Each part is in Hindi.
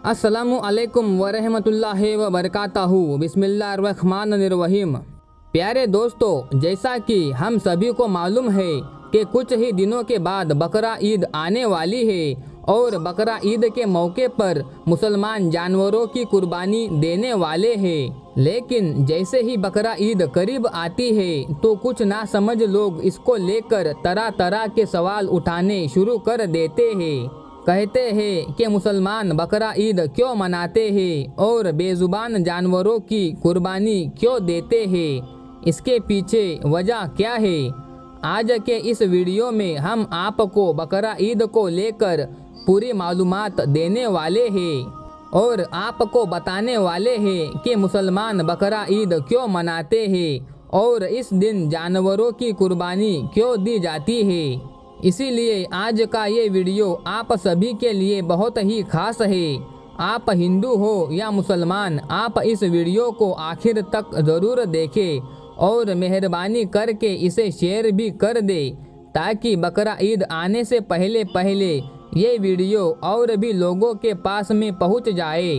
अस्सलामु अलैकुम वरहमतुल्लाहि व बरकातहू। बिस्मिल्लाहिर्रहमानिर्रहीम। प्यारे दोस्तों, जैसा कि हम सभी को मालूम है कि कुछ ही दिनों के बाद बकरा ईद आने वाली है और बकरा ईद के मौके पर मुसलमान जानवरों की कुर्बानी देने वाले हैं। लेकिन जैसे ही बकरा ईद करीब आती है तो कुछ नासमझ लोग इसको लेकर तरह तरह के सवाल उठाने शुरू कर देते हैं। कहते हैं कि मुसलमान बकरा ईद क्यों मनाते हैं और बेजुबान जानवरों की कुर्बानी क्यों देते हैं, इसके पीछे वजह क्या है। आज के इस वीडियो में हम आपको बकरा ईद को लेकर पूरी मालूमात देने वाले हैं और आपको बताने वाले हैं कि मुसलमान बकरा ईद क्यों मनाते हैं और इस दिन जानवरों की कुर्बानी क्यों दी जाती है। इसीलिए आज का ये वीडियो आप सभी के लिए बहुत ही खास है। आप हिंदू हो या मुसलमान, आप इस वीडियो को आखिर तक ज़रूर देखें और मेहरबानी करके इसे शेयर भी कर दे ताकि बकरा ईद आने से पहले पहले ये वीडियो और भी लोगों के पास में पहुंच जाए।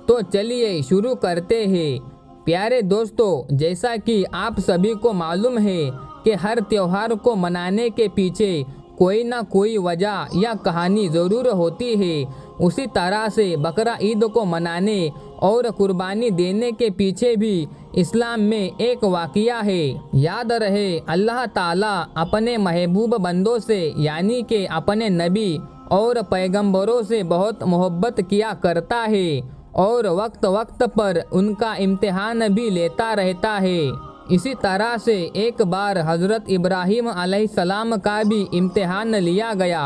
तो चलिए शुरू करते हैं। प्यारे दोस्तों, जैसा कि आप सभी को मालूम है कि हर त्योहार को मनाने के पीछे कोई ना कोई वजह या कहानी ज़रूर होती है। उसी तरह से बकरा ईद को मनाने और कुर्बानी देने के पीछे भी इस्लाम में एक वाक़या है। याद रहे, अल्लाह ताला अपने महबूब बंदों से यानी कि अपने नबी और पैगंबरों से बहुत मोहब्बत किया करता है और वक्त वक्त पर उनका इम्तिहान भी लेता रहता है। इसी तरह से एक बार हज़रत इब्राहीम अलैहिस्सलाम का भी इम्तिहान लिया गया।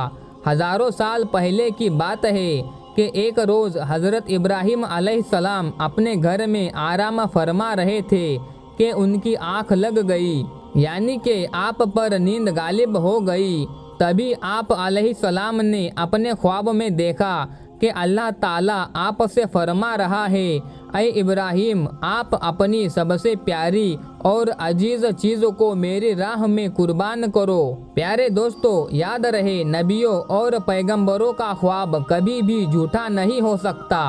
हज़ारों साल पहले की बात है कि एक रोज़ हज़रत इब्राहीम अलैहिस्सलाम अपने घर में आराम फरमा रहे थे कि उनकी आँख लग गई, यानी कि आप पर नींद गालिब हो गई। तभी आप अलैहिस्सलाम ने अपने ख्वाब में देखा कि अल्लाह ताला आपसे फरमा रहा है, ऐ इब्राहीम, आप अपनी सबसे प्यारी और अजीज़ चीज़ों को मेरी राह में कुर्बान करो। प्यारे दोस्तों, याद रहे, नबियों और पैगंबरों का ख्वाब कभी भी झूठा नहीं हो सकता।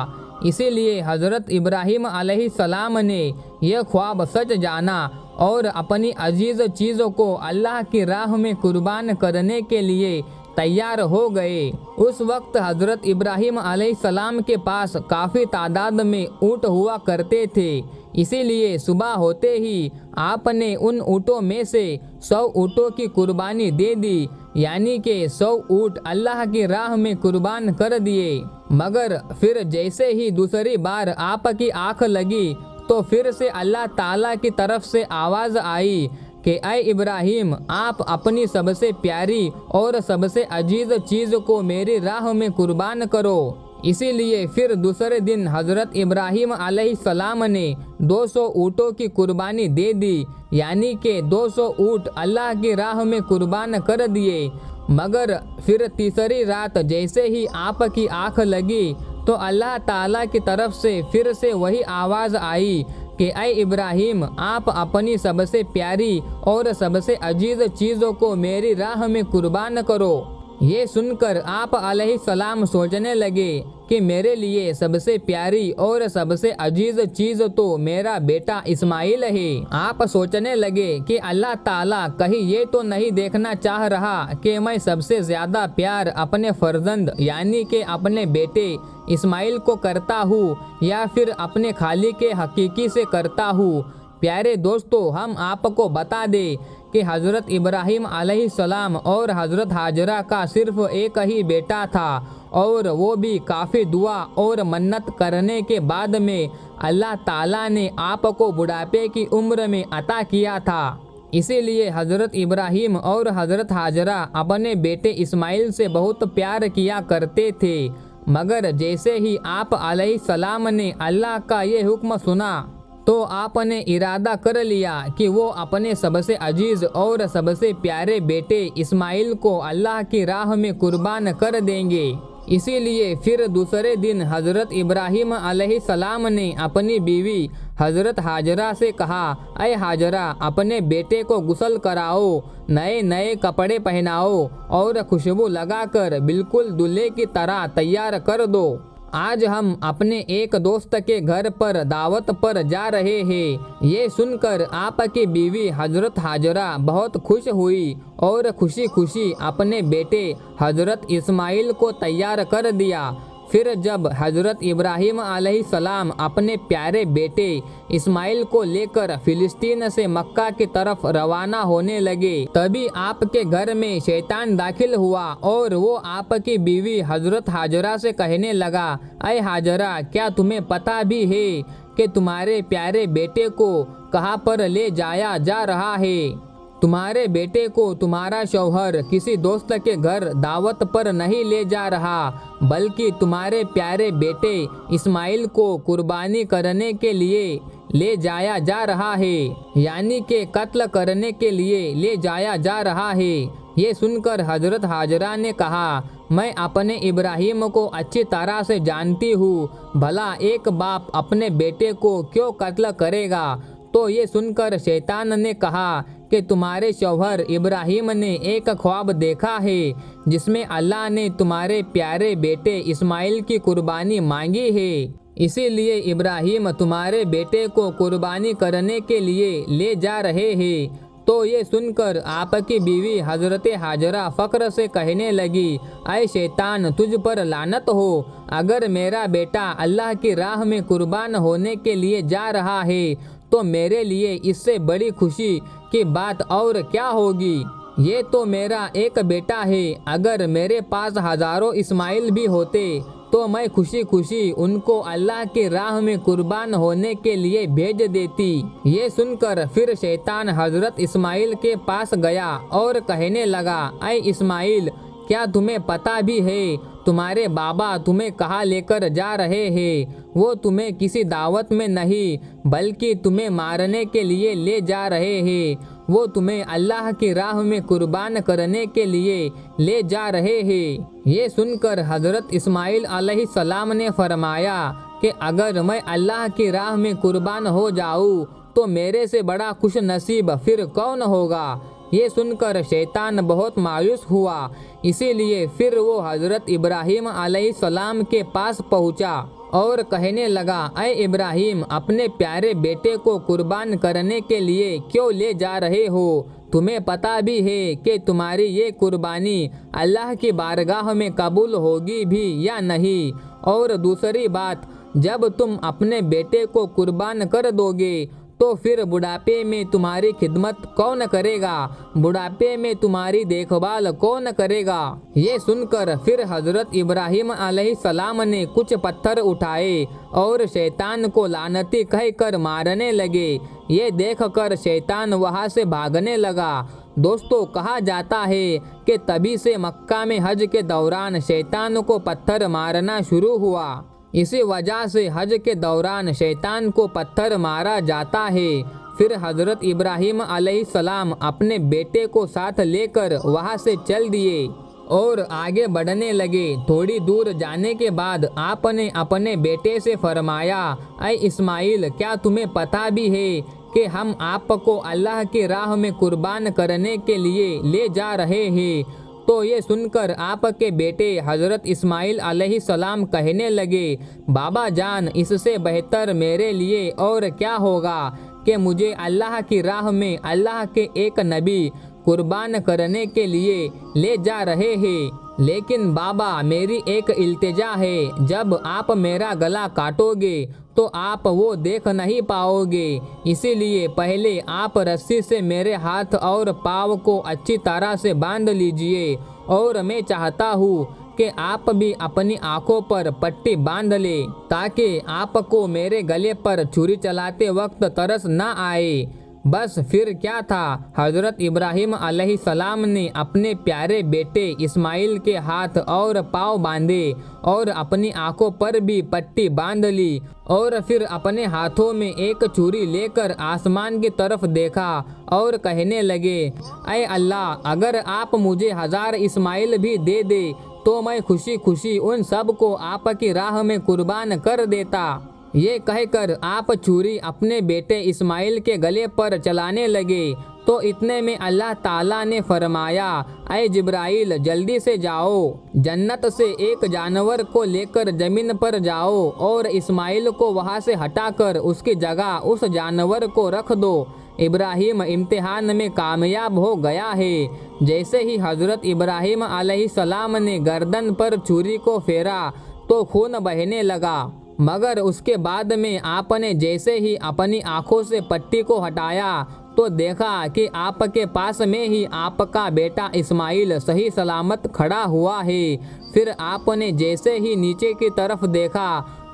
इसीलिए हज़रत इब्राहीम अलैहिस्सलाम ने यह ख्वाब सच जाना और अपनी अजीज़ चीज़ों को अल्लाह की राह में कुर्बान करने के लिए तैयार हो गए। उस वक्त हज़रत इब्राहीम अलैहिस्सलाम के पास काफ़ी तादाद में ऊँट हुआ करते थे। इसीलिए सुबह होते ही आपने उन ऊँटों में से 100 ऊँटों की कुर्बानी दे दी, यानी कि 100 ऊँट अल्लाह की राह में कुर्बान कर दिए। मगर फिर जैसे ही दूसरी बार आपकी आँख लगी तो फिर से अल्लाह ताला की तरफ से आवाज़ आई कि ऐ इब्राहीम, आप अपनी सबसे प्यारी और सबसे अजीज़ चीज़ को मेरी राह में कुर्बान करो। इसीलिए फिर दूसरे दिन हज़रत इब्राहीम अलैहिस्सलाम ने 200 ऊँटों की कुर्बानी दे दी, यानी कि 200 ऊँट अल्लाह की राह में कुर्बान कर दिए। मगर फिर तीसरी रात जैसे ही आपकी आँख लगी तो अल्लाह ताला की तरफ से फिर से वही आवाज़ आई कि ऐ इब्राहीम, आप अपनी सबसे प्यारी और सबसे अजीज़ चीज़ों को मेरी राह में कुर्बान करो। ये सुनकर आप अलैहिस्सलाम सोचने लगे कि मेरे लिए सबसे प्यारी और सबसे अजीज़ चीज़ तो मेरा बेटा इस्माइल है। आप सोचने लगे कि अल्लाह ताला कहीं ये तो नहीं देखना चाह रहा कि मैं सबसे ज़्यादा प्यार अपने फर्जंद यानी कि अपने बेटे इस्माइल को करता हूँ या फिर अपने खाली के हकीकी से करता हूँ। प्यारे दोस्तों, हम आपको बता दें कि हज़रत इब्राहीम अलैहिस्सलाम और हज़रत हाजरा का सिर्फ एक ही बेटा था और वो भी काफ़ी दुआ और मन्नत करने के बाद में अल्लाह ताला ने आपको बुढ़ापे की उम्र में अता किया था। इसीलिए हज़रत इब्राहीम और हज़रत हाजरा अपने बेटे इस्माइल से बहुत प्यार किया करते थे। मगर जैसे ही आप अलैहिस्सलाम ने अल्लाह का ये हुक्म सुना तो आपने इरादा कर लिया कि वो अपने सबसे अजीज़ और सबसे प्यारे बेटे इस्माइल को अल्लाह की राह में कुर्बान कर देंगे। इसीलिए फिर दूसरे दिन हज़रत इब्राहीम अलैहिस्सलाम ने अपनी बीवी हज़रत हाजरा से कहा, ऐ हाजरा, अपने बेटे को गुस्ल कराओ, नए नए कपड़े पहनाओ और खुशबू लगाकर बिल्कुल दूल्हे की तरह तैयार कर दो। आज हम अपने एक दोस्त के घर पर दावत पर जा रहे हैं। ये सुनकर आपकी बीवी हजरत हाजरा बहुत खुश हुई और खुशी खुशी अपने बेटे हजरत इस्माइल को तैयार कर दिया। फिर जब हजरत इब्राहिम अलैहिस्सलाम अपने प्यारे बेटे इस्माइल को लेकर फिलिस्तीन से मक्का की तरफ रवाना होने लगे, तभी आपके घर में शैतान दाखिल हुआ और वो आपकी बीवी हजरत हाजरा से कहने लगा, अय हाजरा, क्या तुम्हें पता भी है कि तुम्हारे प्यारे बेटे को कहाँ पर ले जाया जा रहा है? तुम्हारे बेटे को तुम्हारा शौहर किसी दोस्त के घर दावत पर नहीं ले जा रहा, बल्कि तुम्हारे प्यारे बेटे इस्माइल को कुर्बानी करने के लिए ले जाया जा रहा है, यानी कि कत्ल करने के लिए ले जाया जा रहा है। ये सुनकर हजरत हाजरा ने कहा, मैं अपने इब्राहिम को अच्छी तरह से जानती हूँ, भला एक बाप अपने बेटे को क्यों कत्ल करेगा? तो ये सुनकर शैतान ने कहा कि तुम्हारे शौहर इब्राहिम ने एक ख्वाब देखा है जिसमें अल्लाह ने तुम्हारे प्यारे बेटे इस्माइल की कुर्बानी मांगी है, इसीलिए इब्राहिम तुम्हारे बेटे को कुर्बानी करने के लिए ले जा रहे हैं। तो ये सुनकर आपकी बीवी हजरत हाजरा फ़क्र से कहने लगी, अय शैतान, तुझ पर लानत हो, अगर मेरा बेटा अल्लाह की राह में कुर्बान होने के लिए जा रहा है तो मेरे लिए इससे बड़ी खुशी की बात और क्या होगी? ये तो मेरा एक बेटा है, अगर मेरे पास हजारों इस्माइल भी होते तो मैं खुशी खुशी उनको अल्लाह की राह में कुर्बान होने के लिए भेज देती। ये सुनकर फिर शैतान हजरत इस्माइल के पास गया और कहने लगा, अय इस्माइल, क्या तुम्हें पता भी है तुम्हारे बाबा तुम्हें कहाँ लेकर जा रहे हैं? वो तुम्हें किसी दावत में नहीं बल्कि तुम्हें मारने के लिए ले जा रहे हैं। वो तुम्हें अल्लाह की राह में कुर्बान करने के लिए ले जा रहे हैं। ये सुनकर हजरत इस्माइल अलैहिस्सलाम ने फरमाया कि अगर मैं अल्लाह की राह में कुर्बान हो जाऊँ तो मेरे से बड़ा खुश नसीब फिर कौन होगा? ये सुनकर शैतान बहुत मायूस हुआ, इसीलिए फिर वो हजरत इब्राहिम अलैहिस्सलाम के पास पहुंचा और कहने लगा, अय इब्राहिम, अपने प्यारे बेटे को कुर्बान करने के लिए क्यों ले जा रहे हो? तुम्हें पता भी है कि तुम्हारी ये कुर्बानी अल्लाह की बारगाह में कबूल होगी भी या नहीं? और दूसरी बात, जब तुम अपने बेटे को कुर्बान कर दोगे तो फिर बुढ़ापे में तुम्हारी खिदमत कौन करेगा? बुढ़ापे में तुम्हारी देखभाल कौन करेगा? ये सुनकर फिर हजरत इब्राहिम अलैहिस्सलाम ने कुछ पत्थर उठाए और शैतान को लानती कहकर मारने लगे। ये देखकर शैतान वहाँ से भागने लगा। दोस्तों, कहा जाता है कि तभी से मक्का में हज के दौरान शैतान को पत्थर मारना शुरू हुआ। इसी वजह से हज के दौरान शैतान को पत्थर मारा जाता है। फिर हजरत इब्राहिम अलैहिस्सलाम अपने बेटे को साथ लेकर वहाँ से चल दिए और आगे बढ़ने लगे। थोड़ी दूर जाने के बाद आपने अपने बेटे से फरमाया, अय इस्माइल, क्या तुम्हें पता भी है कि हम आपको अल्लाह की राह में कुर्बान करने के लिए ले जा रहे हैं? तो ये सुनकर आपके बेटे हजरत इस्माइल अलैहिस्सलाम कहने लगे, बाबा जान, इससे बेहतर मेरे लिए और क्या होगा कि मुझे अल्लाह की राह में अल्लाह के एक नबी कुर्बान करने के लिए ले जा रहे हैं। लेकिन बाबा, मेरी एक इल्तिजा है, जब आप मेरा गला काटोगे तो आप वो देख नहीं पाओगे, इसीलिए पहले आप रस्सी से मेरे हाथ और पाँव को अच्छी तरह से बांध लीजिए और मैं चाहता हूँ कि आप भी अपनी आंखों पर पट्टी बांध ले ताकि आपको मेरे गले पर छुरी चलाते वक्त तरस ना आए। बस फिर क्या था, हजरत इब्राहिम अलैहिस्सलाम ने अपने प्यारे बेटे इस्माइल के हाथ और पाँव बांधे और अपनी आंखों पर भी पट्टी बांध ली और फिर अपने हाथों में एक छुरी लेकर आसमान की तरफ देखा और कहने लगे, ऐ अल्लाह, अगर आप मुझे 1000 इस्माइल भी दे दे तो मैं खुशी खुशी उन सब को आपकी राह में कुर्बान कर देता। ये कहकर आप छुरी अपने बेटे इस्माइल के गले पर चलाने लगे तो इतने में अल्लाह ताला ने फरमाया, ऐ जिब्राइल जल्दी से जाओ, जन्नत से एक जानवर को लेकर जमीन पर जाओ और इस्माइल को वहाँ से हटाकर उसकी जगह उस जानवर को रख दो। इब्राहिम इम्तिहान में कामयाब हो गया है। जैसे ही हज़रत इब्राहिम अलैहिस्सलाम ने गर्दन पर छुरी को फेरा तो खून बहने लगा, मगर उसके बाद में आपने जैसे ही अपनी आंखों से पट्टी को हटाया तो देखा कि आपके पास में ही आपका बेटा इस्माइल सही सलामत खड़ा हुआ है। फिर आपने जैसे ही नीचे की तरफ देखा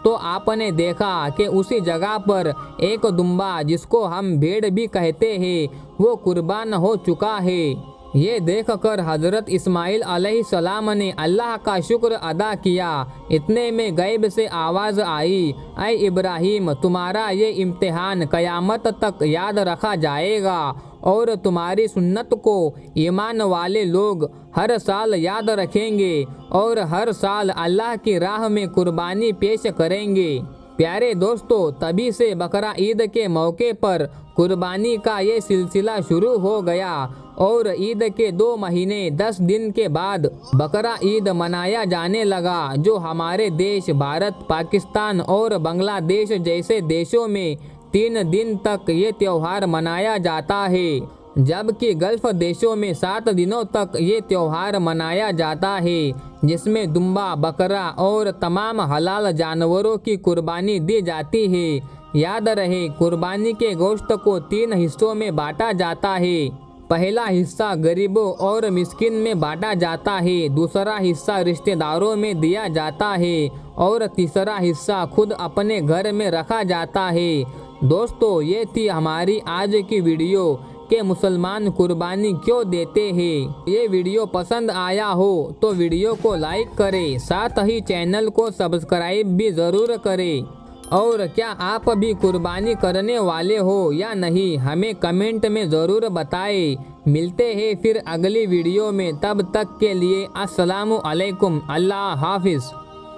तो आपने देखा कि उसी जगह पर एक दुम्बा, जिसको हम भेड़ भी कहते हैं, वो कुर्बान हो चुका है। ये देखकर हज़रत इस्माइल अलैहिस्सलाम ने अल्लाह का शुक्र अदा किया। इतने में गैब से आवाज़ आई, ऐ इब्राहिम तुम्हारा ये इम्तिहान क़यामत तक याद रखा जाएगा और तुम्हारी सुन्नत को ईमान वाले लोग हर साल याद रखेंगे और हर साल अल्लाह की राह में कुर्बानी पेश करेंगे। प्यारे दोस्तों, तभी से बकरा ईद के मौके पर कुर्बानी का ये सिलसिला शुरू हो गया और ईद के 2 महीने 10 दिन के बाद बकरा ईद मनाया जाने लगा, जो हमारे देश भारत, पाकिस्तान और बांग्लादेश जैसे देशों में 3 दिन तक ये त्यौहार मनाया जाता है, जबकि गल्फ देशों में 7 दिनों तक ये त्यौहार मनाया जाता है, जिसमें दुम्बा, बकरा और तमाम हलाल जानवरों की कुर्बानी दी जाती है। याद रहे, कुर्बानी के गोश्त को 3 हिस्सों में बांटा जाता है। पहला हिस्सा गरीबों और मिस्किन में बांटा जाता है, दूसरा हिस्सा रिश्तेदारों में दिया जाता है और तीसरा हिस्सा खुद अपने घर में रखा जाता है। दोस्तों, ये थी हमारी आज की वीडियो कि मुसलमान कुर्बानी क्यों देते हैं। ये वीडियो पसंद आया हो तो वीडियो को लाइक करें, साथ ही चैनल को सब्सक्राइब भी ज़रूर करें। और क्या आप भी कुर्बानी करने वाले हो या नहीं, हमें कमेंट में ज़रूर बताएं। मिलते हैं फिर अगली वीडियो में, तब तक के लिए अस्सलामु अलैकुम, अल्लाह हाफिज़।